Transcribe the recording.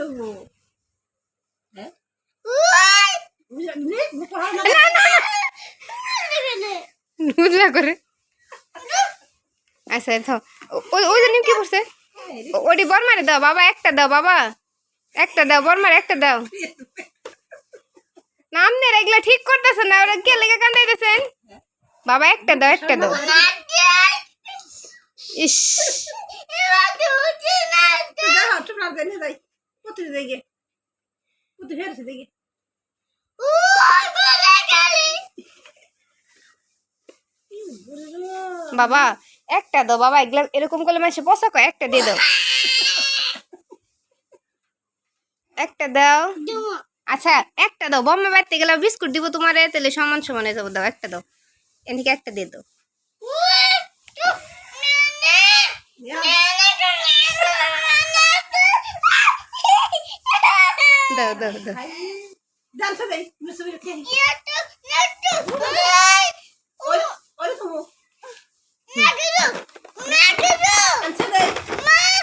নেবো হ্যাঁ বুঝলা করে আচ্ছা তো ওই জন্য কি করছে ওটি বরমারে দাও বাবা একটা দাও বাবা একটা দাও বরমার একটা দাও না আপনার এগুলা ঠিক করতেছেন না ওরা কে লেগে কান্দাইতেছেন বাবা একটা দাও একটা দাও ইস বাবা একটা দাও বাবা এগুলা এরকম করলে মানুষ পচা কয় একটা দিয়ে দাও একটা দাও আচ্ছা একটা দাও বম্মে বাড়তে গেলে বিস্কুট দিব তোমার তাহলে সমান সমান হয়ে যাবো দাও একটা দাও এদিকে একটা দিয়ে দাও দাও দাও দাও